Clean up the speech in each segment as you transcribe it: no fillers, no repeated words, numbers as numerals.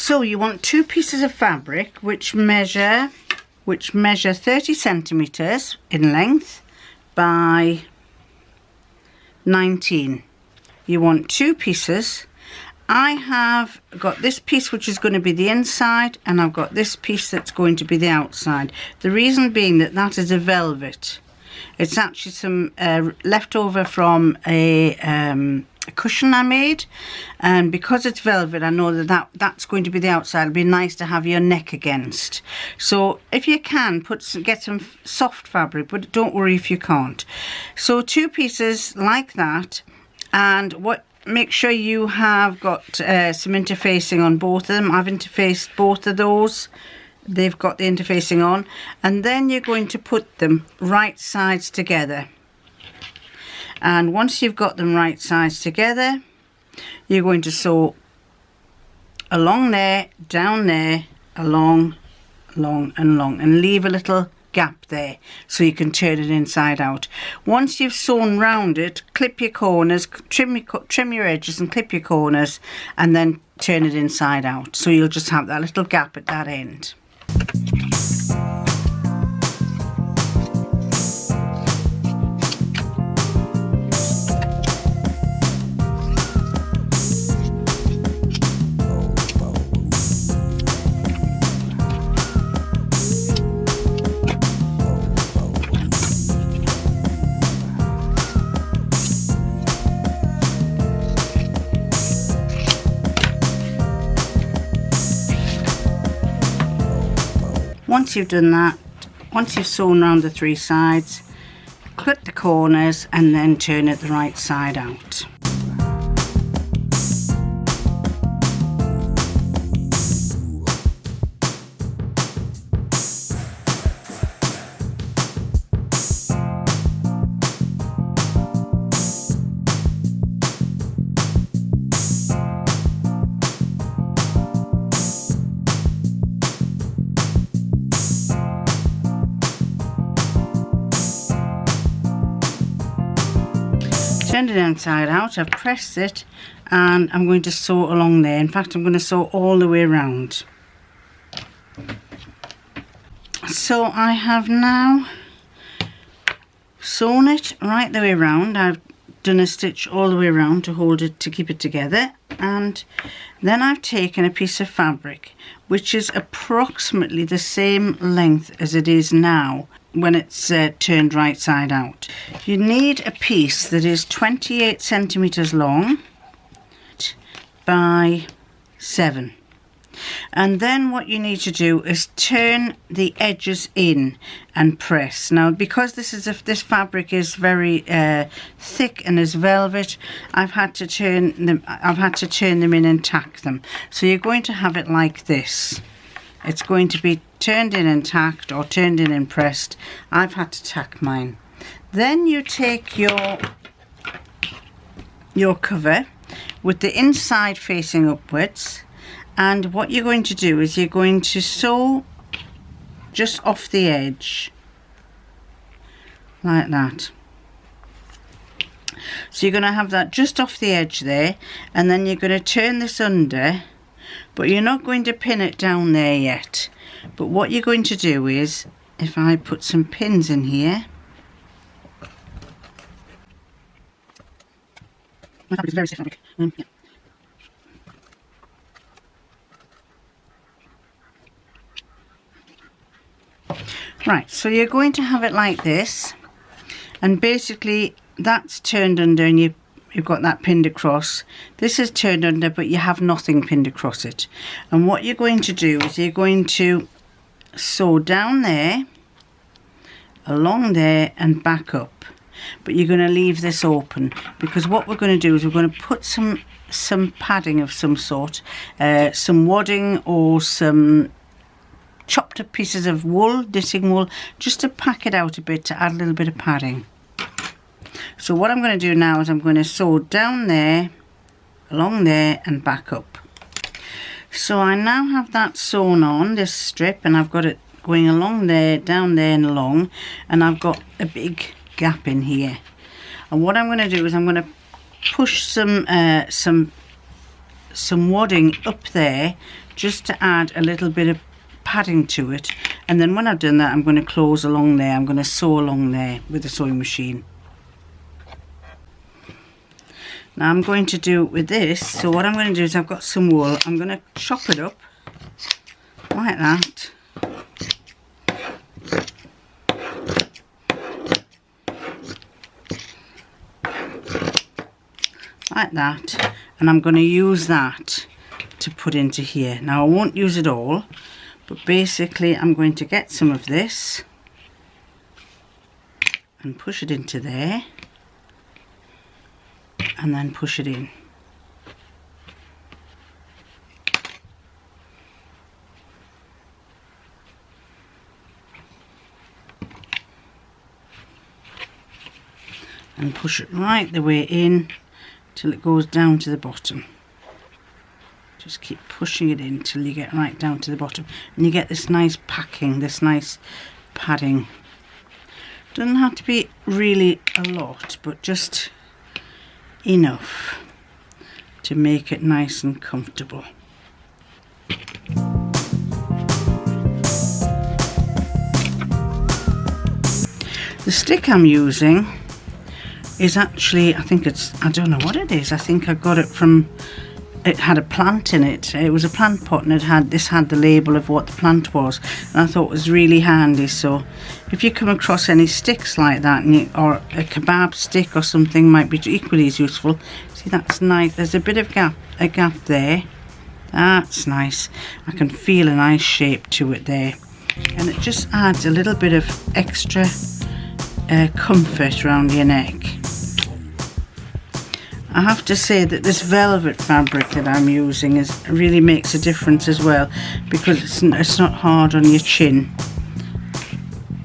So you want 2 pieces of fabric which measure 30 centimeters in length by 19. You want 2 pieces. I have got this piece which is going to be the inside, and I've got this piece that's going to be the outside. The reason being that that is a velvet. It's actually some leftover from a cushion I made, and because it's velvet I know that's going to be the outside. It'd be nice to have your neck against. So if you can, get some soft fabric, but don't worry if you can't. So 2 pieces like that, and make sure you have got some interfacing on both of them. I've interfaced both of those. They've got the interfacing on, and then you're going to put them right sides together. And once you've got them right sides together, you're going to sew along there, down there, along, and leave a little gap there so you can turn it inside out. Once you've sewn round it, clip your corners, trim your edges and clip your corners, and then turn it inside out. So you'll just have that little gap at that end. Once you've done that, once you've sewn around the 3 sides, clip the corners and then turn it the right side out. Turned it inside out, I've pressed it, and I'm going to sew along there. In fact, I'm going to sew all the way around. So I have now sewn it right the way around. I've done a stitch all the way around to hold it, to keep it together, and then I've taken a piece of fabric which is approximately the same length as it is now when it's turned right side out. You need a piece that is 28 centimeters long by 7, and then what you need to do is turn the edges in and press. Now, because this fabric is very thick and is velvet, I've had to turn them in and tack them. So you're going to have it like this. It's going to be turned in and tacked, or turned in and pressed. I've had to tack mine. Then you take your cover with the inside facing upwards, and what you're going to do is you're going to sew just off the edge like that. So you're going to have that just off the edge there, and then you're going to turn this under, but you're not going to pin it down there yet. But what you're going to do is, if I put some pins in here, my fabric is very stiff fabric. Yeah. Right, so you're going to have it like this, and basically that's turned under, and you've got that pinned across. This is turned under, but you have nothing pinned across it. And what you're going to do is you're going to sew down there, along there, and back up. But you're going to leave this open, because what we're going to do is we're going to put some padding of some sort, some wadding or some chopped up pieces of wool, knitting wool, just to pack it out a bit, to add a little bit of padding. So what I'm going to do now is I'm going to sew down there, along there, and back up. So I now have that sewn on, this strip, and I've got it going along there, down there, and along, and I've got a big gap in here. And what I'm going to do is I'm going to push some wadding up there just to add a little bit of padding to it. And then when I've done that, I'm going to close along there. I'm going to sew along there with the sewing machine. Now I'm going to do it with this. So what I'm going to do is, I've got some wool. I'm going to chop it up like that. Like that, and I'm going to use that to put into here. Now I won't use it all, but basically I'm going to get some of this and push it into there, and then push it in. And push it right the way in till it goes down to the bottom. Just keep pushing it in till you get right down to the bottom, and you get this nice packing, this nice padding. Doesn't have to be really a lot, but just enough to make it nice and comfortable. The stick I'm using is actually, I don't know what it is. I think I got it from, it had a plant in it. It was a plant pot, and this had the label of what the plant was, and I thought it was really handy. So if you come across any sticks like that, or a kebab stick or something, might be equally as useful. See, that's nice. There's a bit of a gap there. That's nice. I can feel a nice shape to it there, and it just adds a little bit of extra comfort around your neck. I have to say that this velvet fabric that I'm using really makes a difference as well, because it's not hard on your chin,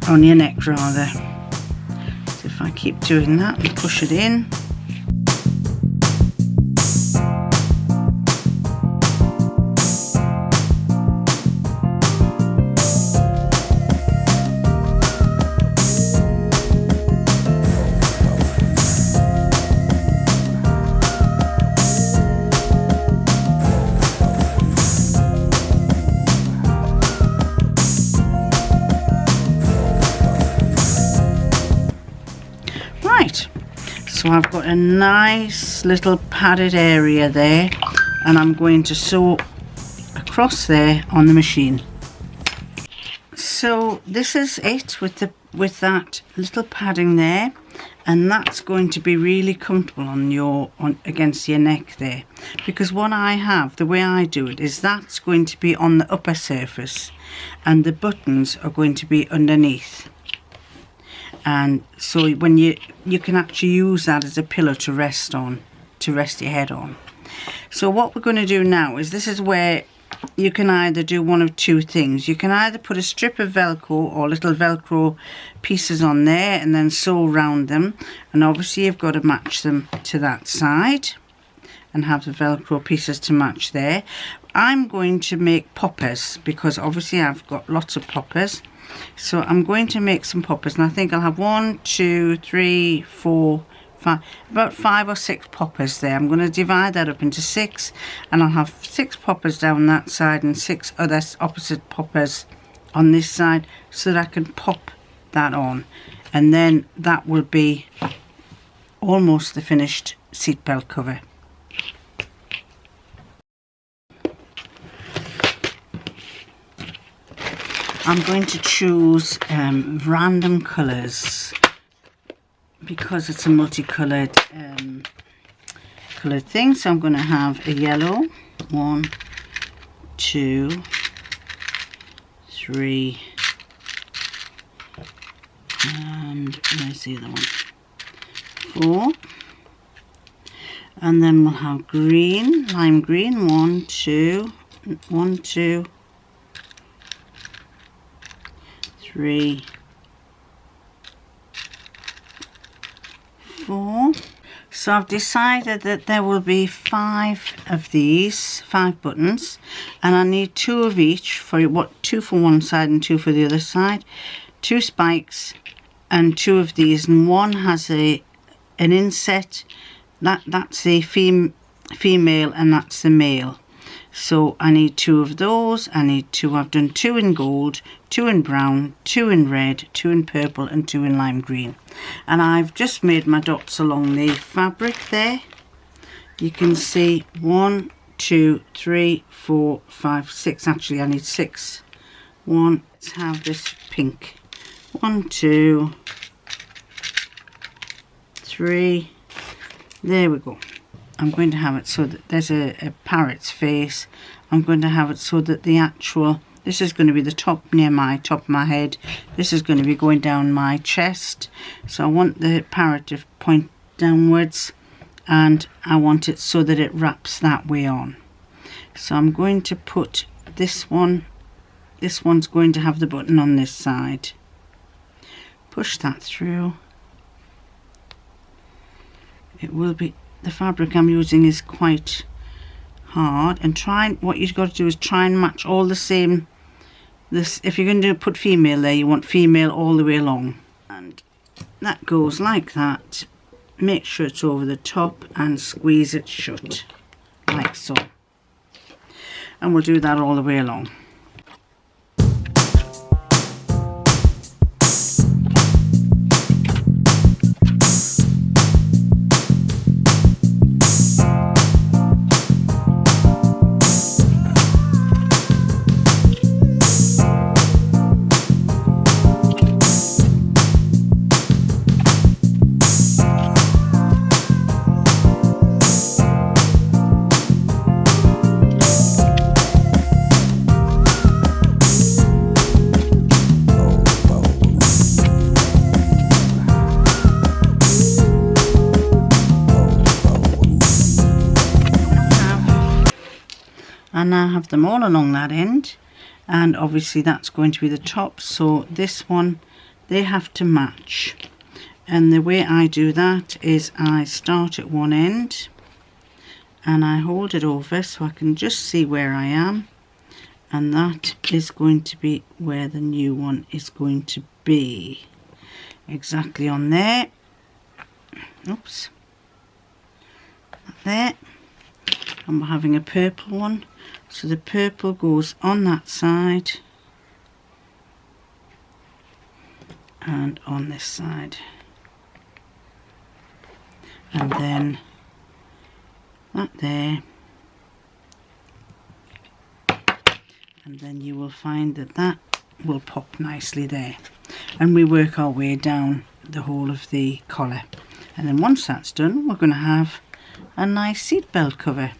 on your neck rather. So if I keep doing that and push it in. So I've got a nice little padded area there, and I'm going to sew across there on the machine. So this is it with that little padding there, and that's going to be really comfortable against your neck there, because what I have, the way I do it, is that's going to be on the upper surface and the buttons are going to be underneath. And so when you can actually use that as a pillow to rest your head on. So what we're going to do now is, this is where you can either do one of two things. You can either put a strip of Velcro or little Velcro pieces on there and then sew around them, and obviously you've got to match them to that side and have the Velcro pieces to match there. I'm going to make poppers, because obviously I've got lots of poppers. So I'm going to make some poppers, and I think I'll have 1, 2, 3, 4, 5, about 5 or 6 poppers there. I'm going to divide that up into 6, and I'll have 6 poppers down that side and 6 other opposite poppers on this side, so that I can pop that on, and then that will be almost the finished seatbelt cover. I'm going to choose random colours, because it's a multicoloured coloured thing. So I'm going to have a yellow, 1, 2, 3, and where's the other one? 4, and then we'll have green, lime green, 1, 2, 1, 2, 3, 4. So I've decided that there will be 5 of these, 5 buttons, and I need 2 of each, 2 for one side and 2 for the other side, 2 spikes and 2 of these, and one has an inset. That's the female and that's the male. So I need 2 of those. I need 2, I've done 2 in gold, 2 in brown, 2 in red, 2 in purple and 2 in lime green. And I've just made my dots along the fabric there. You can see 1, 2, 3, 4, 5, 6. Actually I need 6. Let's have this pink. 1, 2, 3. There we go. I'm going to have it so that there's a parrot's face. I'm going to have it so that the actual, this is going to be the top near my top of my head. This is going to be going down my chest. So I want the parrot to point downwards, and I want it so that it wraps that way on. So I'm going to put this one. This one's going to have the button on this side. Push that through. It will be, the fabric I'm using is quite hard, and what you've got to do is try and match all the same. This, if you're going to put female there, you want female all the way along, and that goes like that. Make sure it's over the top and squeeze it shut like so, and we'll do that all the way along. And I have them all along that end, and obviously that's going to be the top, so this one, they have to match. And the way I do that is I start at one end and I hold it over so I can just see where I am, and that is going to be where the new one is going to be, exactly on there. Oops, there. And we're having a purple one, so the purple goes on that side and on this side, and then that there, and then you will find that that will pop nicely there, and we work our way down the whole of the collar. And then once that's done, we're going to have a nice seat belt cover.